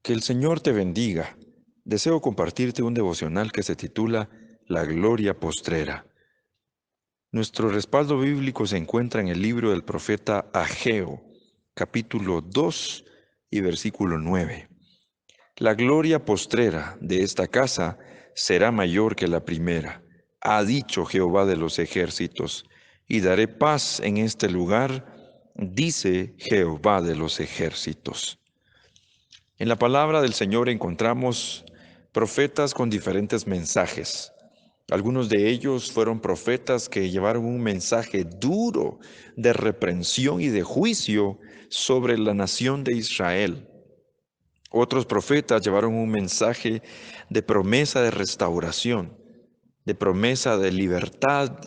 Que el Señor te bendiga. Deseo compartirte un devocional que se titula La Gloria Postrera. Nuestro respaldo bíblico se encuentra en el libro del profeta Ageo, capítulo 2 y versículo 9. La gloria postrera de esta casa será mayor que la primera, ha dicho Jehová de los ejércitos, y daré paz en este lugar, dice Jehová de los ejércitos. En la palabra del Señor encontramos profetas con diferentes mensajes. Algunos de ellos fueron profetas que llevaron un mensaje duro de reprensión y de juicio sobre la nación de Israel. Otros profetas llevaron un mensaje de promesa de restauración, de promesa de libertad.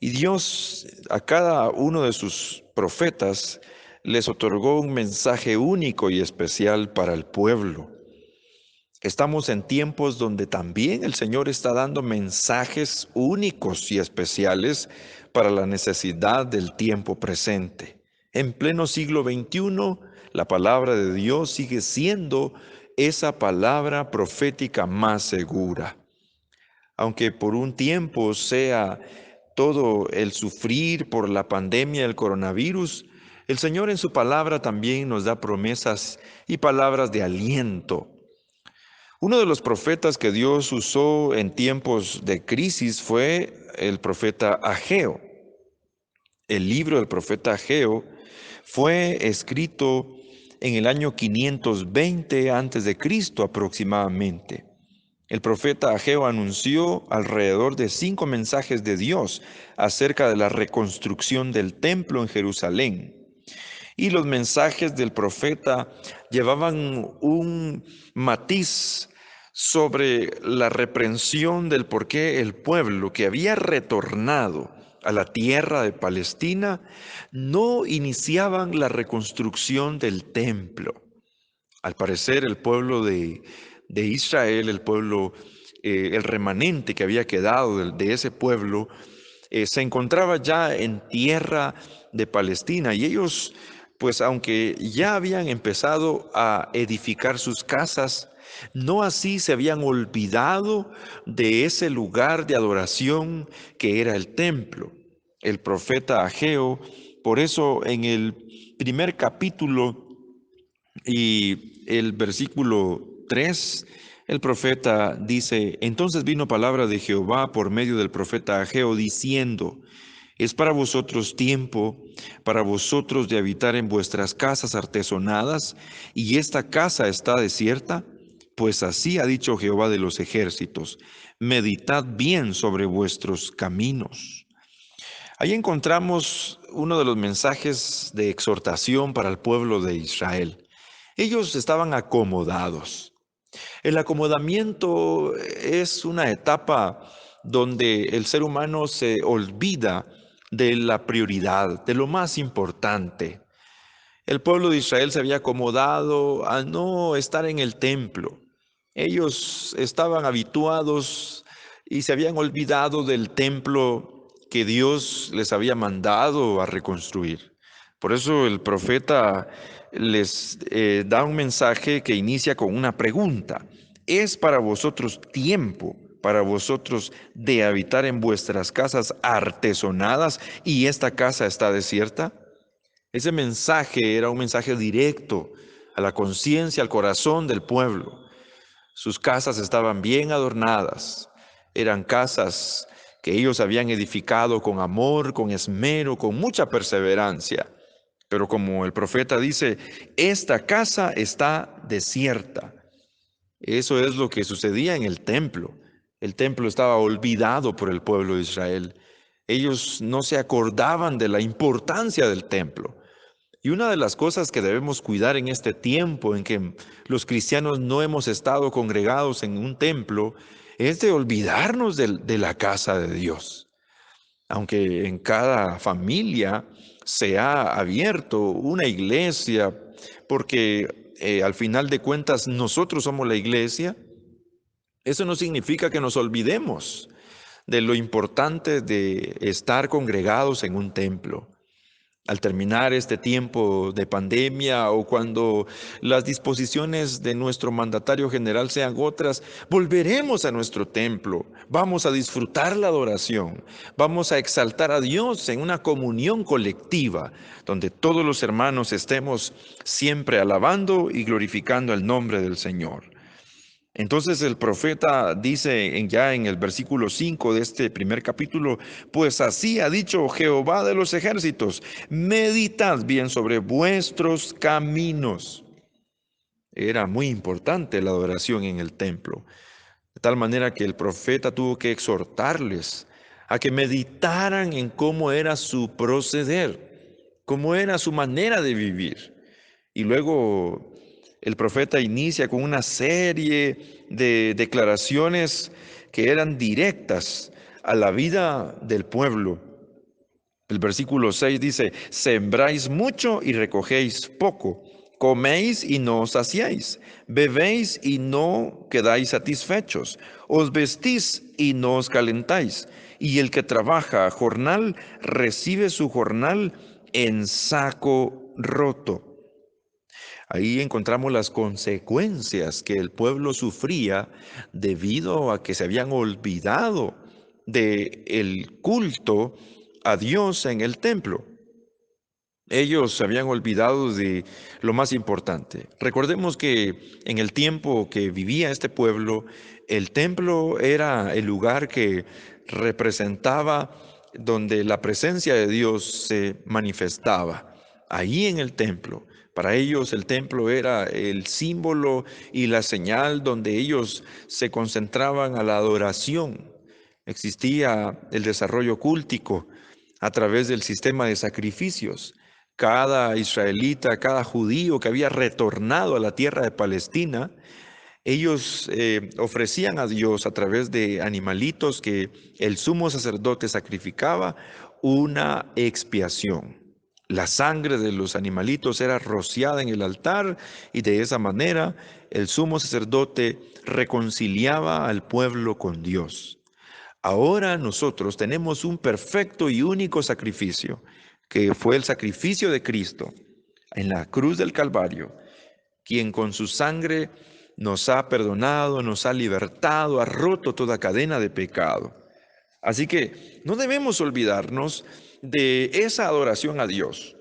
Y Dios a cada uno de sus profetas les otorgó un mensaje único y especial para el pueblo. Estamos en tiempos donde también el Señor está dando mensajes únicos y especiales para la necesidad del tiempo presente. En pleno siglo XXI, la palabra de Dios sigue siendo esa palabra profética más segura. Aunque por un tiempo sea todo el sufrir por la pandemia del coronavirus, el Señor en su palabra también nos da promesas y palabras de aliento. Uno de los profetas que Dios usó en tiempos de crisis fue el profeta Ageo. El libro del profeta Ageo fue escrito en el año 520 a.C. aproximadamente. El profeta Ageo anunció alrededor de 5 mensajes de Dios acerca de la reconstrucción del templo en Jerusalén. Y los mensajes del profeta llevaban un matiz sobre la reprensión del por qué el pueblo que había retornado a la tierra de Palestina no iniciaban la reconstrucción del templo. Al parecer el pueblo de Israel, el pueblo, el remanente que había quedado de ese pueblo, se encontraba ya en tierra de Palestina y ellos, pues aunque ya habían empezado a edificar sus casas, no así se habían olvidado de ese lugar de adoración que era el templo. El profeta Ageo, por eso en el primer capítulo y el versículo 3, el profeta dice: Entonces vino palabra de Jehová por medio del profeta Ageo diciendo: Es para vosotros tiempo, para vosotros de habitar en vuestras casas artesonadas, y esta casa está desierta. Pues así ha dicho Jehová de los ejércitos: Meditad bien sobre vuestros caminos. Ahí encontramos uno de los mensajes de exhortación para el pueblo de Israel. Ellos estaban acomodados. El acomodamiento es una etapa donde el ser humano se olvida de la prioridad, de lo más importante. El pueblo de Israel se había acomodado a no estar en el templo. Ellos estaban habituados y se habían olvidado del templo que Dios les había mandado a reconstruir. Por eso el profeta les da un mensaje que inicia con una pregunta. ¿Es para vosotros tiempo, para vosotros de habitar en vuestras casas artesonadas y esta casa está desierta? Ese mensaje era un mensaje directo a la conciencia, al corazón del pueblo. Sus casas estaban bien adornadas. Eran casas que ellos habían edificado con amor, con esmero, con mucha perseverancia. Pero como el profeta dice, esta casa está desierta. Eso es lo que sucedía en el templo. El templo estaba olvidado por el pueblo de Israel. Ellos no se acordaban de la importancia del templo. Y una de las cosas que debemos cuidar en este tiempo en que los cristianos no hemos estado congregados en un templo es de olvidarnos de la casa de Dios. Aunque en cada familia se ha abierto una iglesia, porque al final de cuentas nosotros somos la iglesia, eso no significa que nos olvidemos de lo importante de estar congregados en un templo. Al terminar este tiempo de pandemia o cuando las disposiciones de nuestro mandatario general sean otras, volveremos a nuestro templo, vamos a disfrutar la adoración, vamos a exaltar a Dios en una comunión colectiva, donde todos los hermanos estemos siempre alabando y glorificando el nombre del Señor. Entonces el profeta dice ya en el versículo 5 de este primer capítulo, pues así ha dicho Jehová de los ejércitos, meditad bien sobre vuestros caminos. Era muy importante la adoración en el templo, de tal manera que el profeta tuvo que exhortarles a que meditaran en cómo era su proceder, cómo era su manera de vivir. Y luego el profeta inicia con una serie de declaraciones que eran directas a la vida del pueblo. El versículo 6 dice, sembráis mucho y recogéis poco, coméis y no os saciáis, bebéis y no quedáis satisfechos, os vestís y no os calentáis, y el que trabaja a jornal recibe su jornal en saco roto. Ahí encontramos las consecuencias que el pueblo sufría debido a que se habían olvidado del culto a Dios en el templo. Ellos se habían olvidado de lo más importante. Recordemos que en el tiempo que vivía este pueblo, el templo era el lugar que representaba donde la presencia de Dios se manifestaba. Ahí en el templo. Para ellos el templo era el símbolo y la señal donde ellos se concentraban a la adoración. Existía el desarrollo cúltico a través del sistema de sacrificios. Cada israelita, cada judío que había retornado a la tierra de Palestina, ellos ofrecían a Dios a través de animalitos que el sumo sacerdote sacrificaba una expiación. La sangre de los animalitos era rociada en el altar y de esa manera el sumo sacerdote reconciliaba al pueblo con Dios. Ahora nosotros tenemos un perfecto y único sacrificio, que fue el sacrificio de Cristo en la cruz del Calvario, quien con su sangre nos ha perdonado, nos ha libertado, ha roto toda cadena de pecado. Así que no debemos olvidarnos de esa adoración a Dios.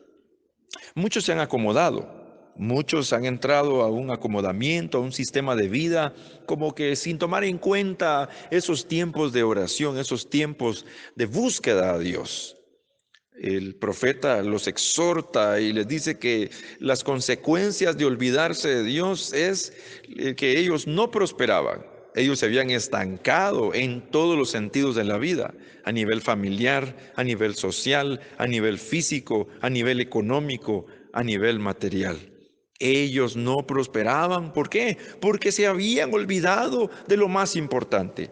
Muchos se han acomodado, muchos han entrado a un acomodamiento, a un sistema de vida, como que sin tomar en cuenta esos tiempos de oración, esos tiempos de búsqueda a Dios. El profeta los exhorta y les dice que las consecuencias de olvidarse de Dios es que ellos no prosperaban. Ellos se habían estancado en todos los sentidos de la vida, a nivel familiar, a nivel social, a nivel físico, a nivel económico, a nivel material. Ellos no prosperaban. ¿Por qué? Porque se habían olvidado de lo más importante.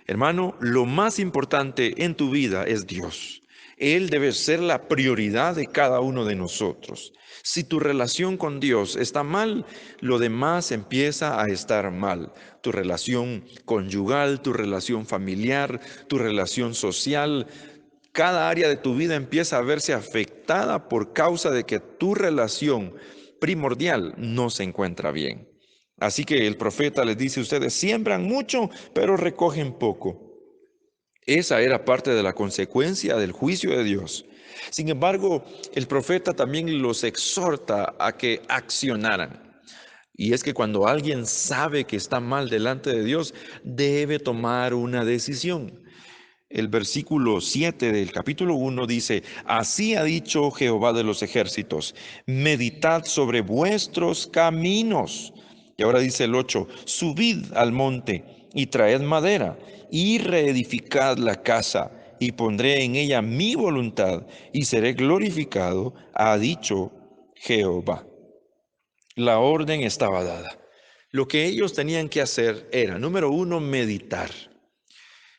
Hermano, lo más importante en tu vida es Dios. Él debe ser la prioridad de cada uno de nosotros. Si tu relación con Dios está mal, lo demás empieza a estar mal. Tu relación conyugal, tu relación familiar, tu relación social, cada área de tu vida empieza a verse afectada por causa de que tu relación primordial no se encuentra bien. Así que el profeta les dice, ustedes siembran mucho, pero recogen poco. Esa era parte de la consecuencia del juicio de Dios. Sin embargo, el profeta también los exhorta a que accionaran. Y es que cuando alguien sabe que está mal delante de Dios, debe tomar una decisión. El versículo 7 del capítulo 1 dice, así ha dicho Jehová de los ejércitos, meditad sobre vuestros caminos. Y ahora dice el 8, subid al monte y traed madera y reedificad la casa y pondré en ella mi voluntad y seré glorificado, ha dicho Jehová. La orden estaba dada. Lo que ellos tenían que hacer era, número uno, meditar.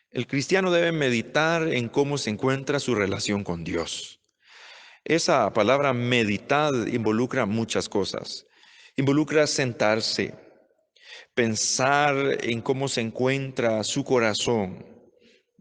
El cristiano debe meditar en cómo se encuentra su relación con Dios. Esa palabra meditar involucra muchas cosas. Involucra sentarse, pensar en cómo se encuentra su corazón,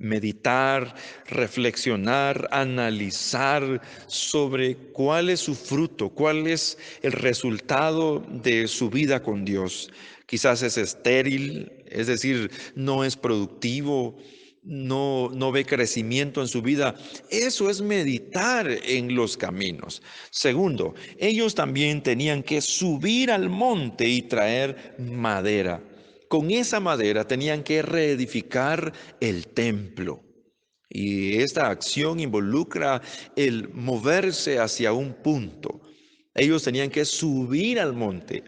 meditar, reflexionar, analizar sobre cuál es su fruto, cuál es el resultado de su vida con Dios. Quizás es estéril, es decir, no es productivo, no ve crecimiento en su vida. Eso es meditar en los caminos. Segundo, ellos también tenían que subir al monte y traer madera. Con esa madera tenían que reedificar el templo. Y esta acción involucra el moverse hacia un punto. Ellos tenían que subir al monte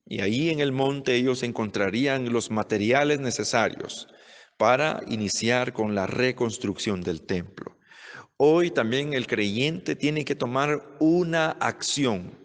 y ahí en el monte ellos encontrarían los materiales necesarios para iniciar con la reconstrucción del templo. Hoy también el creyente tiene que tomar una acción.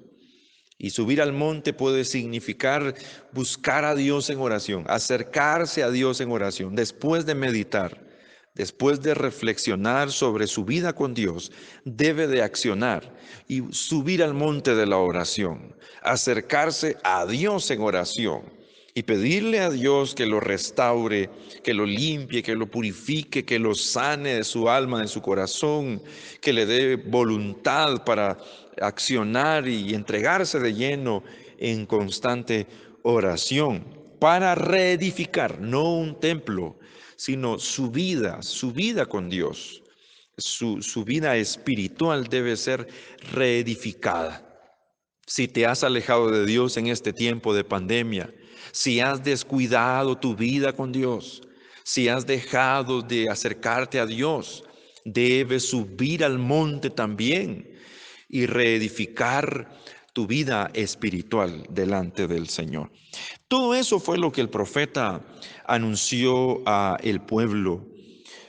Y subir al monte puede significar buscar a Dios en oración, acercarse a Dios en oración, después de meditar, después de reflexionar sobre su vida con Dios, debe de accionar y subir al monte de la oración, acercarse a Dios en oración y pedirle a Dios que lo restaure, que lo limpie, que lo purifique, que lo sane de su alma, de su corazón, que le dé voluntad para accionar y entregarse de lleno en constante oración para reedificar, no un templo, sino su vida con Dios. Su vida espiritual debe ser reedificada. Si te has alejado de Dios en este tiempo de pandemia, si has descuidado tu vida con Dios, si has dejado de acercarte a Dios, debes subir al monte también y reedificar tu vida espiritual delante del Señor. Todo eso fue lo que el profeta anunció a el pueblo,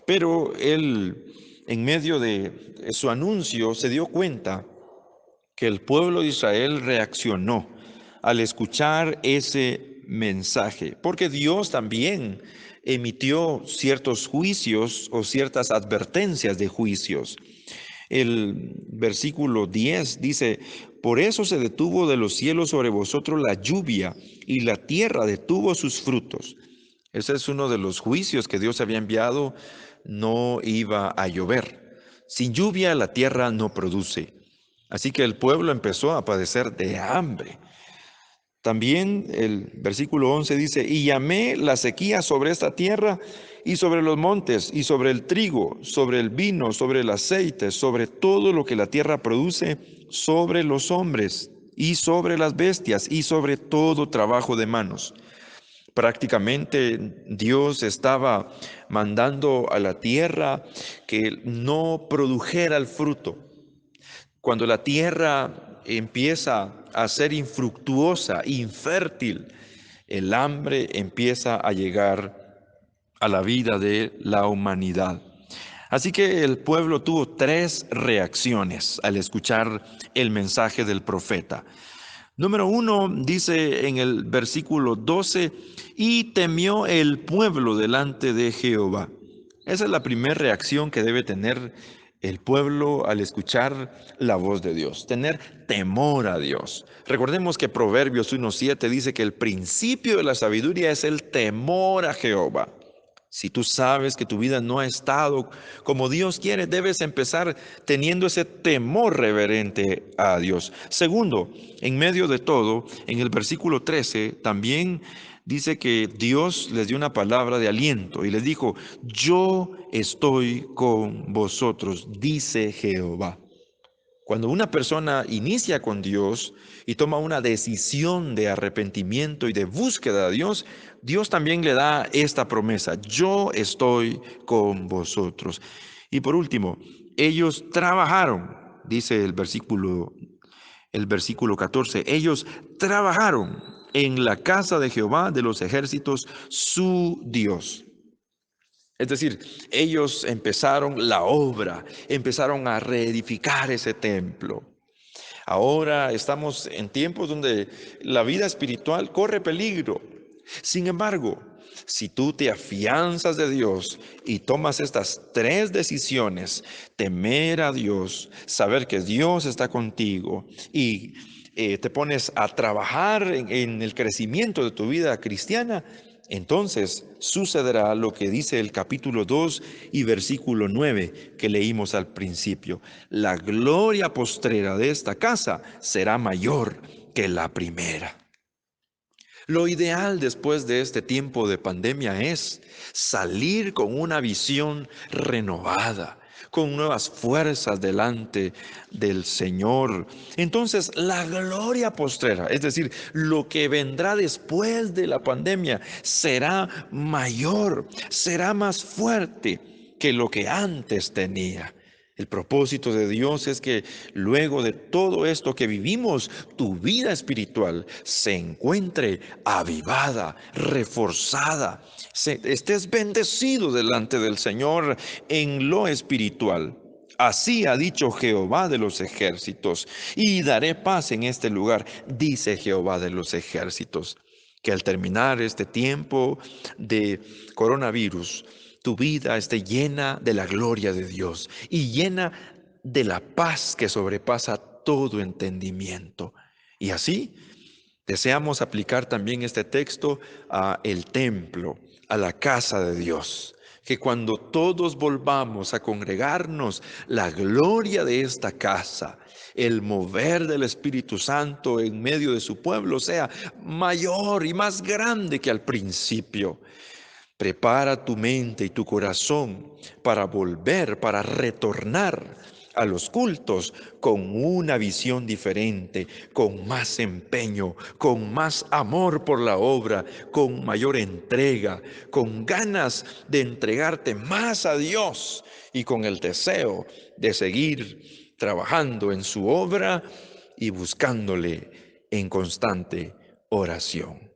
pero él, en medio de su anuncio, se dio cuenta que el pueblo de Israel reaccionó al escuchar ese mensaje, porque Dios también emitió ciertos juicios o ciertas advertencias de juicios. El versículo 10 dice, por eso se detuvo de los cielos sobre vosotros la lluvia y la tierra detuvo sus frutos. Ese es uno de los juicios que Dios había enviado, no iba a llover. Sin lluvia la tierra no produce. Así que el pueblo empezó a padecer de hambre. También el versículo 11 dice, y llamé la sequía sobre esta tierra y sobre los montes y sobre el trigo, sobre el vino, sobre el aceite, sobre todo lo que la tierra produce, sobre los hombres y sobre las bestias y sobre todo trabajo de manos. Prácticamente Dios estaba mandando a la tierra que no produjera el fruto. Cuando la tierra empieza a ser infructuosa, infértil, el hambre empieza a llegar a la vida de la humanidad. Así que el pueblo tuvo tres reacciones al escuchar el mensaje del profeta. Número uno, dice en el versículo 12, y temió el pueblo delante de Jehová. Esa es la primera reacción que debe tener el pueblo al escuchar la voz de Dios, tener temor a Dios. Recordemos que Proverbios 1:7 dice que el principio de la sabiduría es el temor a Jehová. Si tú sabes que tu vida no ha estado como Dios quiere, debes empezar teniendo ese temor reverente a Dios. Segundo, en medio de todo, en el versículo 13 también dice que Dios les dio una palabra de aliento y les dijo, yo estoy con vosotros, dice Jehová. Cuando una persona inicia con Dios y toma una decisión de arrepentimiento y de búsqueda de Dios, Dios también le da esta promesa, yo estoy con vosotros. Y por último, ellos trabajaron, dice el versículo 14, ellos trabajaron en la casa de Jehová de los ejércitos, su Dios. Es decir, ellos empezaron la obra, empezaron a reedificar ese templo. Ahora estamos en tiempos donde la vida espiritual corre peligro. Sin embargo, si tú te afianzas de Dios y tomas estas tres decisiones, temer a Dios, saber que Dios está contigo y te pones a trabajar en el crecimiento de tu vida cristiana, Entonces sucederá lo que dice el capítulo 2 y versículo 9 que leímos al principio. La gloria postrera de esta casa será mayor que la primera. Lo ideal después de este tiempo de pandemia es salir con una visión renovada, con nuevas fuerzas delante del Señor. Entonces, la gloria postrera, es decir, lo que vendrá después de la pandemia, será mayor, será más fuerte que lo que antes tenía. El propósito de Dios es que luego de todo esto que vivimos, tu vida espiritual se encuentre avivada, reforzada, estés bendecido delante del Señor en lo espiritual. Así ha dicho Jehová de los ejércitos, y daré paz en este lugar, dice Jehová de los ejércitos. Que al terminar este tiempo de coronavirus, tu vida esté llena de la gloria de Dios y llena de la paz que sobrepasa todo entendimiento. Y así deseamos aplicar también este texto a el templo, a la casa de Dios. Que cuando todos volvamos a congregarnos, la gloria de esta casa, el mover del Espíritu Santo en medio de su pueblo sea mayor y más grande que al principio. Prepara tu mente y tu corazón para volver, para retornar a los cultos con una visión diferente, con más empeño, con más amor por la obra, con mayor entrega, con ganas de entregarte más a Dios y con el deseo de seguir trabajando en su obra y buscándole en constante oración.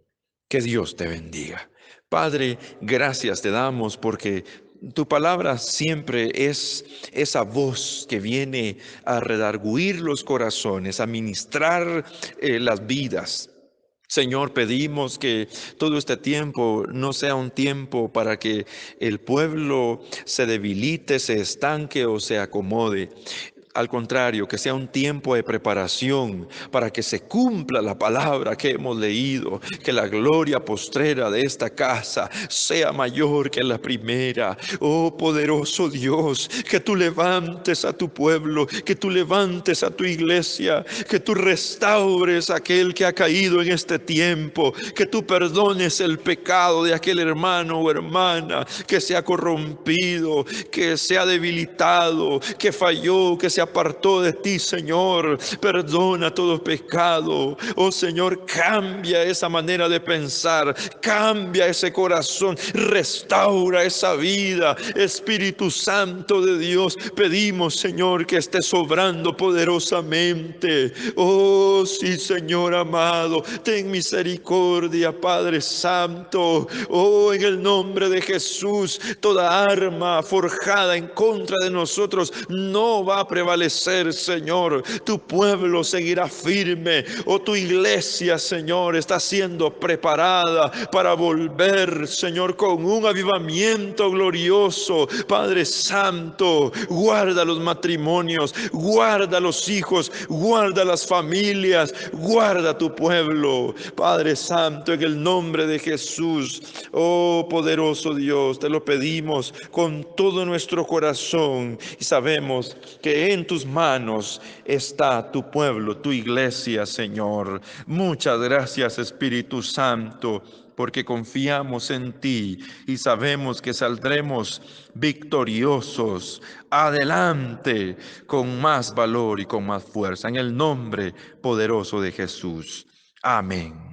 Que Dios te bendiga. Padre, gracias te damos porque tu palabra siempre es esa voz que viene a redarguir los corazones, a ministrar las vidas. Señor, pedimos que todo este tiempo no sea un tiempo para que el pueblo se debilite, se estanque o se acomode. Al contrario, que sea un tiempo de preparación para que se cumpla la palabra que hemos leído, que la gloria postrera de esta casa sea mayor que la primera. Oh poderoso Dios, que tú levantes a tu pueblo, que tú levantes a tu iglesia, que tú restaures a aquel que ha caído en este tiempo, que tú perdones el pecado de aquel hermano o hermana que se ha corrompido, que se ha debilitado, que falló, que se apartó de ti, Señor. Perdona todo pecado. Oh Señor, cambia esa manera de pensar, cambia ese corazón, restaura esa vida. Espíritu Santo de Dios, pedimos, Señor, que esté sobrando poderosamente. Oh sí, Señor amado, ten misericordia, Padre Santo. Oh, en el nombre de Jesús, toda arma forjada en contra de nosotros no va a prevalecer, Señor. Tu pueblo seguirá firme. Oh, tu iglesia, Señor, está siendo preparada para volver, Señor, con un avivamiento glorioso. Padre Santo, guarda los matrimonios, guarda los hijos, guarda las familias, guarda tu pueblo. Padre Santo, en el nombre de Jesús, oh poderoso Dios, te lo pedimos con todo nuestro corazón y sabemos que en tus manos está tu pueblo, tu iglesia, Señor. Muchas gracias, Espíritu Santo, porque confiamos en ti y sabemos que saldremos victoriosos adelante con más valor y con más fuerza. En el nombre poderoso de Jesús. Amén.